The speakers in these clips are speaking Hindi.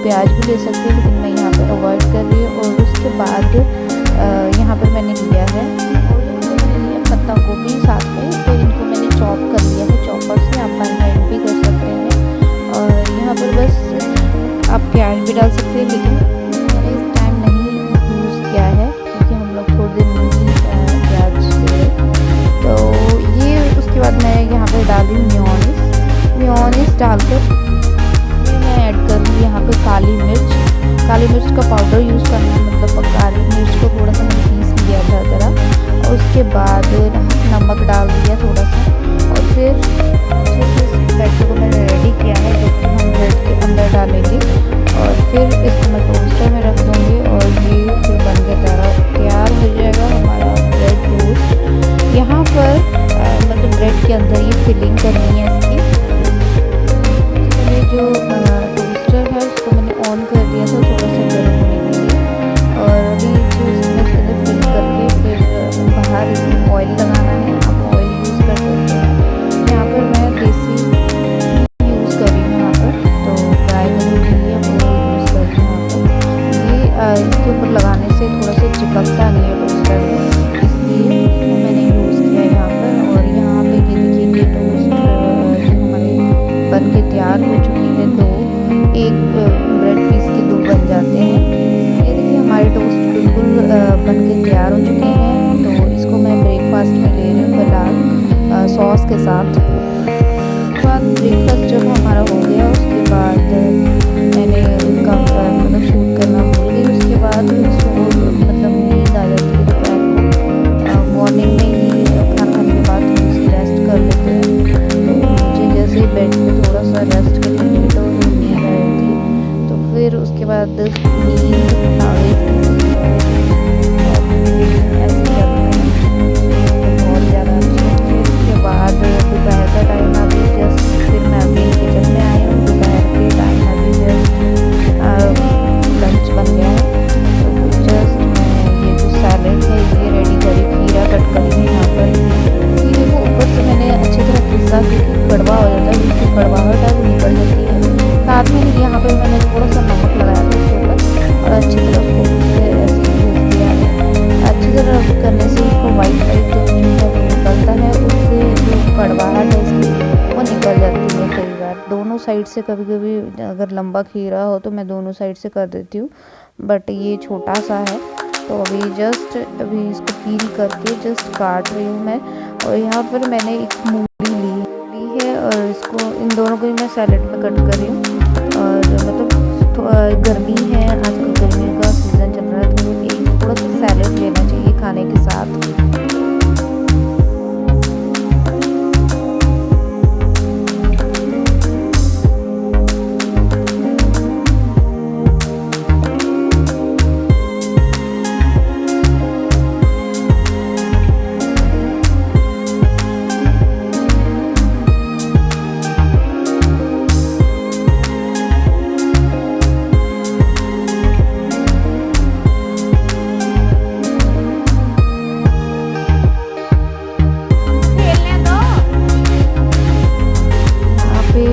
प्याज भी ले सकते हैं, लेकिन मैं यहाँ पर अवॉइड कर रही हूँ। और उसके बाद यहाँ पर मैंने लिया है और मैंने लिया पत्ता गोभी साथ में, तो इनको मैंने चॉप कर लिया है चॉपर से, आप बाई हैंड भी कर सकते हैं। और यहाँ पर बस आप प्याज भी डाल सकते हैं, लेकिन मैंने इस टाइम नहीं यूज़ किया है क्योंकि हम लोग थोड़े दिन नहीं प्याज लिए। तो ये उसके बाद मैं यहाँ पर डाल रही हूँ मेयोनीज डालकर मैं ऐड करूँगी यहाँ पे काली मिर्च का पाउडर यूज़ करना है, मतलब काली मिर्च को थोड़ा सा मैंने पीस लिया था ज़रा, और उसके बाद नमक डाल दिया थोड़ा सा, और फिर अच्छे से इस बैटर को मैंने रेडी किया है जो कि हम ब्रेड के अंदर डालेंगे। और फिर इसको मैं टोस्टर में रख दूँगी और ये फिर बन के तैयार हो जाएगा हमारा ब्रेड टोस्ट। यहाँ पर मतलब ब्रेड के अंदर ये फिलिंग करनी है इसकी। जो टोस्टर है उसको मैंने ऑन कर दिया था थोड़ा सा गर्म होने के लिए, और अभी जो इसमें इसके अंदर फिल करके फिर बाहर इसमें ऑयल लगाना है। आप ऑयल यूज़ कर सकते हैं, यहाँ पर मैं देसी यूज़ कर रही हूँ यहाँ पर, तो गाय का जो घी है वो यूज़ कर रही हूँ यहाँ पर। ये इसके ऊपर लगाने से थोड़ा सा चिपकता नहीं है टोस्टर में, इसलिए मैंने यूज़ किया यहाँ पर। और यहाँ पे ये देखिए ये टोस्ट जो हमारे बन के तैयार हो चुकी है, दो एक ब्रेड पीस के दो बन जाते हैं। ये देखिए हमारे टोस्ट बिल्कुल बन के तैयार हो चुके हैं। तो इसको मैं ब्रेकफास्ट में ले रही हूँ फिलहाल सॉस के साथ। उसके बाद ब्रेकफास्ट जब हमारा हो गया उसके बाद मैंने उनका मतलब शूट करना भूल गई। उसके बाद उसको मतलब नींद आ जाती है दोपहर को, मॉर्निंग में ही खाना खाने के बाद थोड़ी सी रेस्ट कर लेते हैं। तो मुझे जैसे बेड पे थोड़ा सा रेस्ट करने के लिए तो नींद आ रही थी, तो फिर उसके बाद नींद आ गई थी। ऐसे चलता है बहुत ज़्यादा अच्छा। फिर उसके बाद दोपहर का टाइम अभी जस्ट फिर मैं अभी किचन में आई हूँ। दोपहर के टाइम अभी जस्ट लंच बन गया है, तो जस्ट मैं ये जो सैलेड है ये रेडी करी, खीरा कट करी है यहाँ पर। खीरे को ऊपर से मैंने अच्छी तरह पिसा क्योंकि कड़वा हो जाता है, जिसकी कड़वाहट है वो निकल जाती है। साथ में यहाँ पे मैंने थोड़ा सा नमक लगाया था उसके ऊपर और अच्छी तरह उसको ऐसे भून दिया है। अच्छी तरह करने से इसको वाइट जो निकलता है उससे जो कड़वाहट है इसकी वो निकल जाती है। कई बार दोनों साइड से, कभी कभी अगर लंबा खीरा हो तो मैं दोनों साइड से कर देती हूँ, बट ये छोटा सा है तो अभी इसको पील करके जस्ट काट रही हूँ मैं। और यहाँ पर मैंने एक मूली ली है और इसको इन दोनों को ही मैं सैलेड में कट कर रही हूँ। और मतलब गर्मी है, आजकल गर्मी का सीज़न चल रहा है, तो एक थोड़ा सा सैलेड लेना चाहिए खाने के साथ।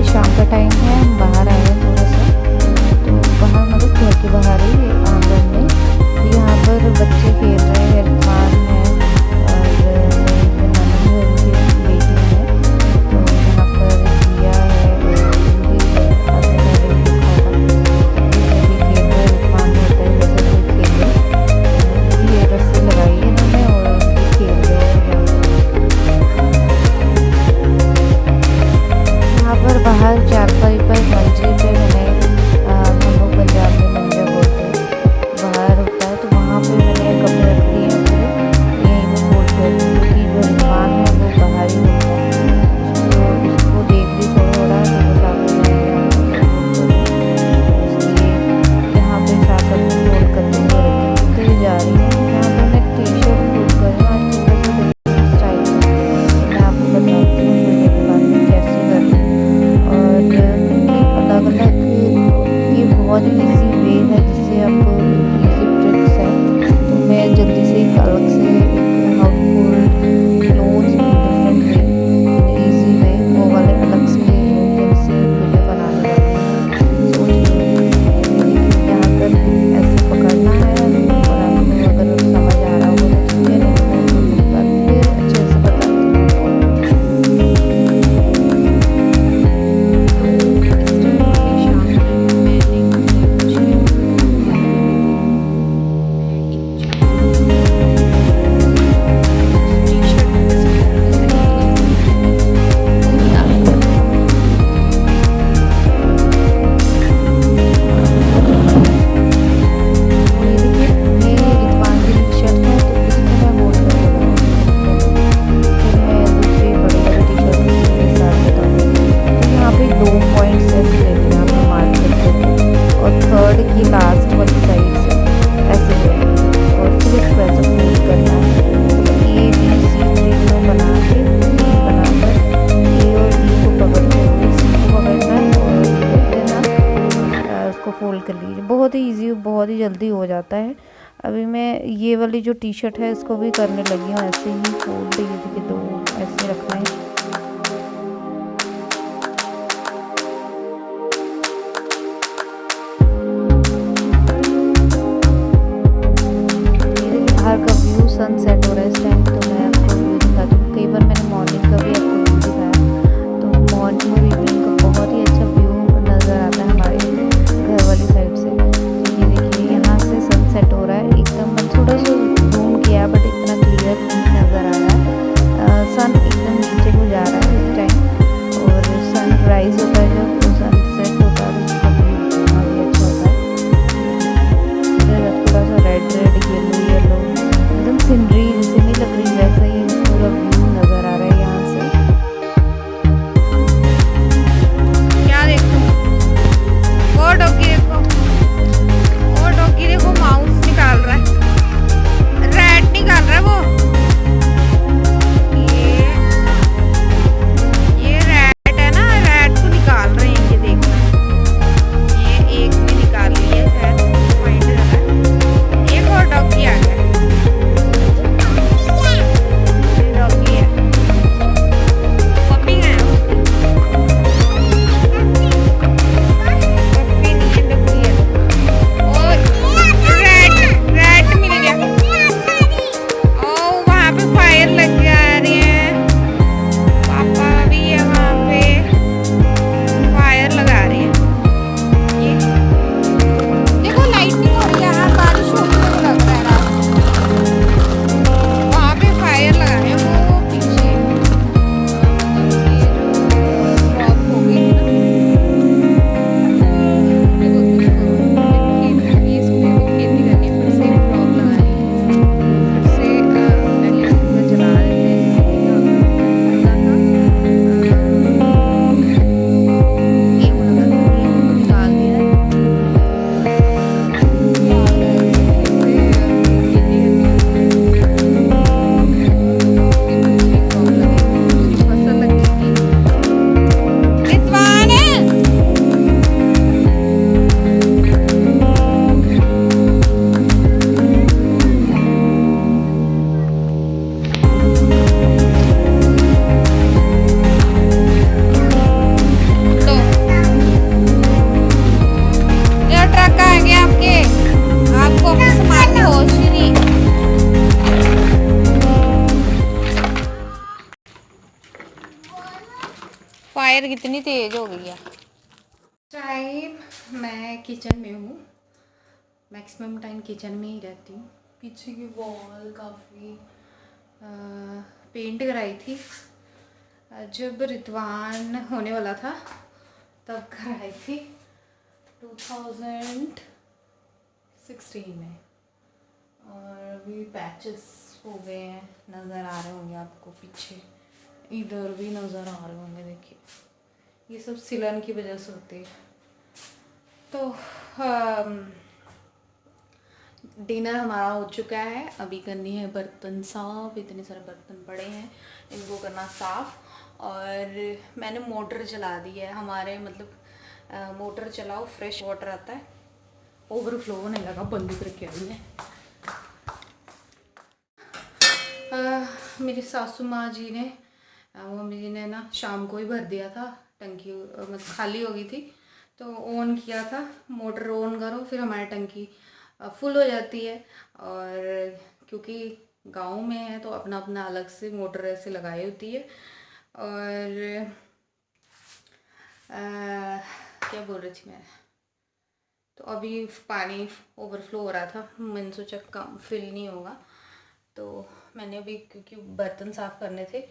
शाम का टाइम है, हम बाहर आए हैं थोड़ा सा, तो बाहर मतलब घर के बाहर ही आंगन में, तो यहाँ पर बच्चे खेल रहे हैं, इरफान है और मेरी नानी है, उनकी बेटी है, तो यहाँ पर दिया है भी है, आपने पहले भी देखा होगा, भी खेल रहे हैं। इरफान होता है वैसे कोई खेल रहे, ये रस्सी लगाई है इन्होंने और खेल रहे हैं। यहाँ पर बाहर चारपाई पर मंजे पे मैंने हम लोग पंजाब में मंजा बोलते हैं, बाहर होता है, तो वहाँ पे मैंने कपड़े रख लिए हैं पूरे, यहीं में फोल्ड कर दी क्योंकि जो इरफान है वो बाहर ही होता है, उसको देख भी थोड़ा तो वो साथ इसलिए यहाँ पे साथ अपने फोल्ड करते हुए रखते जा रही हूँ। यहाँ पर मैं टी शर्ट फोल्ड कर रही हूँ आज थोड़ा सा डिफरेंट स्टाइल में, मैं आपको बताती हूँ वीडियो के बाद में कैसे कर रही हूँ। और अलग अलग ये बहुत ही ईजी वे है जिससे आप ईजी ट्रिक्स है, तो मैं जल्दी से एक अलग से एक how to fold clothes in different way, easy way वो वाले अलग से जैसे वीडियो बनाने लगी हूँ, सोच रही हूँ फ़ोल्ड कर लीजिए। बहुत ही ईजी, बहुत ही जल्दी हो जाता है। अभी मैं ये वाली जो टी शर्ट है इसको भी करने लगी हूँ ऐसे ही फोल्ड, ये देखिए दो ऐसे रखना है। बाहर का व्यू सनसेट हो रहा है इस टाइम, तो मैं आपको व्यू दिखाती हूँ। कई बार मैंने मॉर्निंग का भी आपको व्यू दिखाया, तो मॉर्निंग और इवनिंग का बहुत ही अच्छा व्यू नज़र आता है हमारे घर वाली साइड से। तो ये देखिए यहाँ से सनसेट हो रहा है एकदम, थोड़ा सा जूम किया बट इतना क्लियर नहीं नज़र आ रहा है। सन एकदम नीचे को जा रहा है इस टाइम, और सन राइज होता है जब, तो सनसेट होता है तो उसका व्यू बहुत ही अच्छा होता है। थोड़ा सा रेड रेड येलो येलो एकदम सीनरी जैसे नहीं लग रही, वैसा ही पूरा व्यू नज़र आ रहा है यहाँ से। क्या देखो वो डॉगी, देखो वो डॉगी, देखो माउस निकाल रहा है, रैट निकाल रहा है वो। ये रैट है ना, रैट को निकाल रहे हैं, ये देखना। ये एक में निकाल लिया शायद, फाइंड कर रहा है। एक और डॉगी आ गया, डॉगी है, पपी है उसकी, पपी नहीं है, डॉगी है। और रैट, रैट मिल गया। ओ वहाँ पे फायर लग जा रही है, पापा भी है वहाँ पे, फायर लगा रही है। ये देखो लाइटनिंग हो रही है यार, बारिश होगी मुझे लग रहा है रात को। वहाँ पे फायर लगा रहे हैं वो पीछे, मतलब ये जो क्रॉप हो गई है ना, देखो खेती, इस पे भी खेती करनी है, फिर से क्रॉप लगानी है, फिर से पहले इसको जला देते हैं। गेहूँ लगा, गेहूँ को निकाल दिया है, निकाल है, फिर से खेती करनी है, फिर दूसरी क्रॉप लगेगी, फसल लगेगी। रितवान लो, ये ट्रक आ गया आपके, आपको अपने सामान की होश ही नहीं। फायर कितनी तेज हो गई है। टाइम मैं किचन में हूँ, मैक्सिमम टाइम किचन में ही रहती हूँ। पीछे की वॉल काफ़ी पेंट कराई थी, जब रितवान होने वाला था तब कराई थी 2016 में, और अभी पैचेस हो गए हैं, नज़र आ रहे होंगे आपको पीछे, इधर भी नज़र आ रहे होंगे, देखिए ये सब सिलन की वजह से होती है। तो डिनर हमारा हो चुका है, अभी करनी है बर्तन साफ, इतने सारे बर्तन पड़े हैं, इनको करना साफ। और मैंने मोटर चला दी है हमारे, मतलब मोटर चलाओ फ्रेश वाटर आता है, ओवरफ्लो होने लगा, बंद करके आई मैं। मेरी सासू माँ जी ने, मम्मी जी ने ना शाम को ही भर दिया था टंकी, मतलब खाली हो गई थी, तो ऑन किया था, मोटर ऑन करो फिर हमारी टंकी फुल हो जाती है। और क्योंकि गांव में है तो अपना अपना अलग से मोटर ऐसे लगाई होती है। और क्या बोल रही थी मैं, तो अभी पानी ओवरफ्लो हो रहा था, मैंने सोचा कम फिल नहीं होगा, तो मैंने अभी, क्योंकि बर्तन साफ़ करने थे,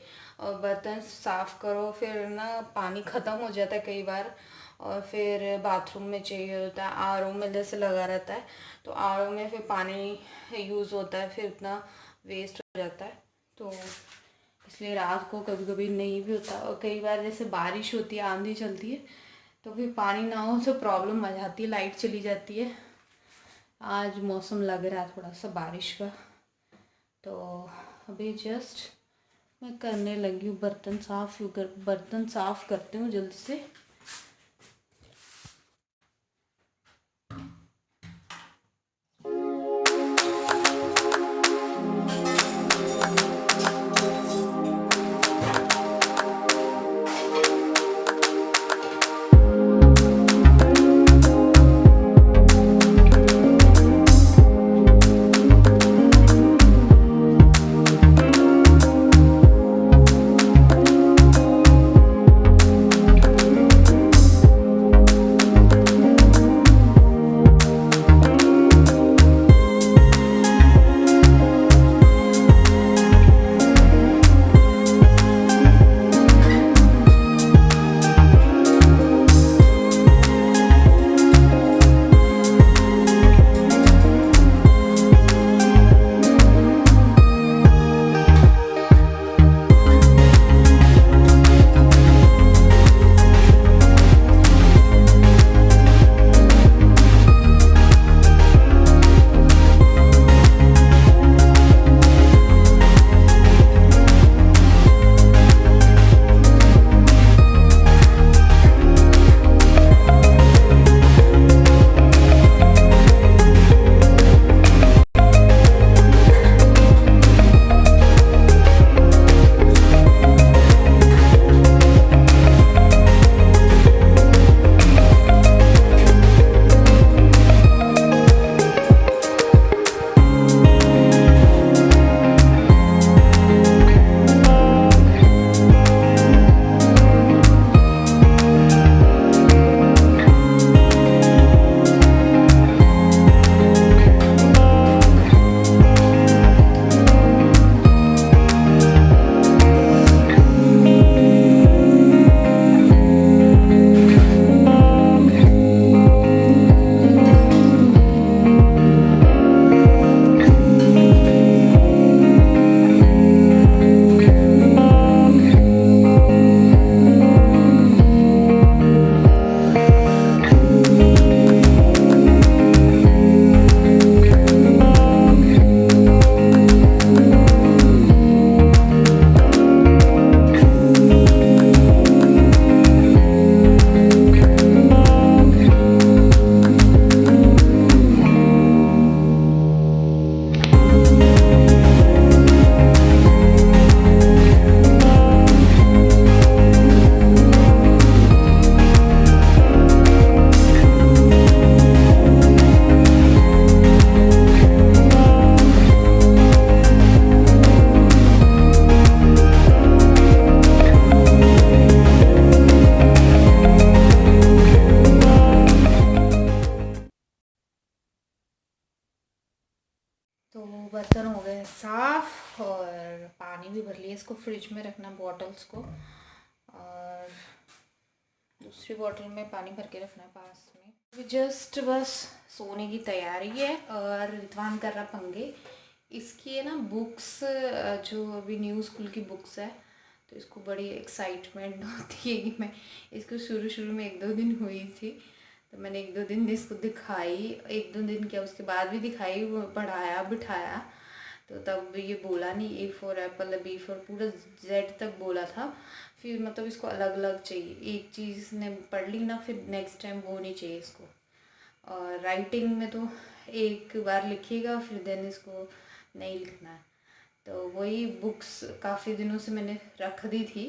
और बर्तन साफ़ करो फिर ना पानी ख़त्म हो जाता है कई बार, और फिर बाथरूम में चाहिए होता है, आरओ में जैसे लगा रहता है, तो आरओ में फिर पानी यूज़ होता है, फिर इतना वेस्ट हो जाता है, तो इसलिए रात को कभी कभी नहीं भी होता। और कई बार जैसे बारिश होती है, आंधी चलती है, तो फिर पानी ना हो तो प्रॉब्लम आ जाती है, लाइट चली जाती है। आज मौसम लग रहा है थोड़ा सा बारिश का, तो अभी जस्ट मैं करने लगी हूँ बर्तन साफ़, बर्तन साफ़ करती हूँ जल्दी से। तो बर्तन हो गए साफ़ और पानी भी भर लिया। इसको फ्रिज में रखना बॉटल्स को, और दूसरी बॉटल में पानी भर के रखना है पास में। जस्ट बस सोने की तैयारी है और रितवान कर रहा पंगे। इसकी है ना बुक्स, जो अभी न्यू स्कूल की बुक्स है, तो इसको बड़ी एक्साइटमेंट होती है कि मैं इसको शुरू में 1-2 दिन हुई थी तो मैंने 1-2 दिन इसको दिखाई, 1-2 दिन क्या उसके बाद भी दिखाई, वो पढ़ाया बिठाया, तो तब ये बोला नहीं। A for apple, B for, पूरा जेड तक बोला था। फिर मतलब इसको अलग अलग चाहिए, एक चीज़ ने पढ़ ली ना फिर नेक्स्ट टाइम वो नहीं चाहिए इसको। और राइटिंग में तो एक बार लिखिएगा फिर देन इसको नहीं लिखना है। तो वही बुक्स काफ़ी दिनों से मैंने रख दी थी,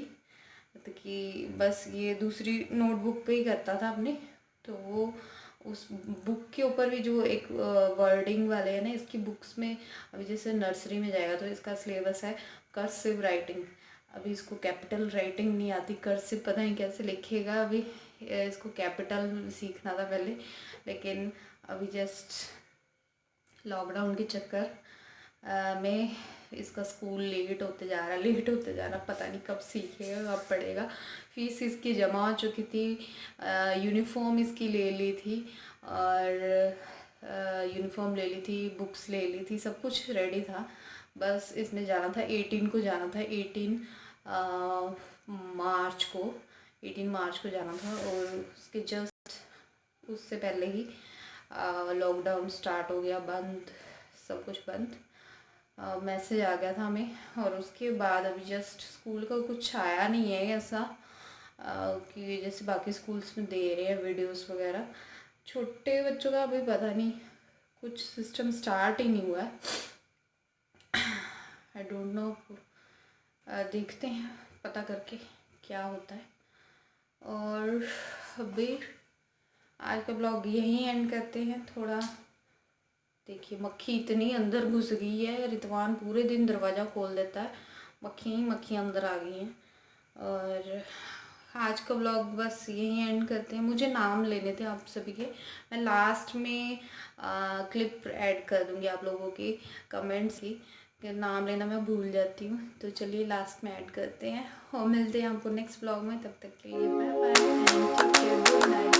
तो कि बस ये दूसरी नोटबुक पे ही करता था अपने, तो वो उस बुक के ऊपर भी जो एक वर्डिंग वाले है ना, इसकी बुक्स में अभी जैसे नर्सरी में जाएगा तो इसका सिलेबस है कर्सिव राइटिंग। अभी इसको कैपिटल राइटिंग नहीं आती, कर्सिव पता नहीं कैसे लिखेगा। अभी इसको कैपिटल सीखना था पहले, लेकिन अभी जस्ट लॉकडाउन के चक्कर में इसका स्कूल लेट होते जा रहा, पता नहीं कब सीखेगा कब पढ़ेगा। फीस इसकी जमा हो चुकी थी, यूनिफॉर्म इसकी ले ली थी, और यूनिफॉर्म ले ली थी, बुक्स ले ली थी, सब कुछ रेडी था। बस इसने जाना था 18 को जाना था, 18 मार्च को जाना था, और उसके जस्ट उससे पहले ही लॉकडाउन स्टार्ट हो गया, बंद, सब कुछ बंद। मैसेज आ गया था हमें, और उसके बाद अभी जस्ट स्कूल का कुछ आया नहीं है ऐसा कि जैसे बाकी स्कूल्स में दे रहे हैं वीडियोस वगैरह। छोटे बच्चों का अभी पता नहीं, कुछ सिस्टम स्टार्ट ही नहीं हुआ है, आई डोंट नो। देखते हैं पता करके क्या होता है। और अभी आज का ब्लॉग यहीं एंड करते हैं। थोड़ा देखिए मक्खी इतनी अंदर घुस गई है, रितवान पूरे दिन दरवाज़ा खोल देता है, मक्खियाँ अंदर आ गई हैं। और आज का ब्लॉग बस यहीं एंड करते हैं। मुझे नाम लेने थे आप सभी के, मैं लास्ट में क्लिप ऐड कर दूँगी आप लोगों के कमेंट्स की, कि नाम लेना मैं भूल जाती हूँ। तो चलिए लास्ट में ऐड करते हैं, और मिलते हैं आपको नेक्स्ट ब्लॉग में। तब तक के लिए bye bye and take care, good night.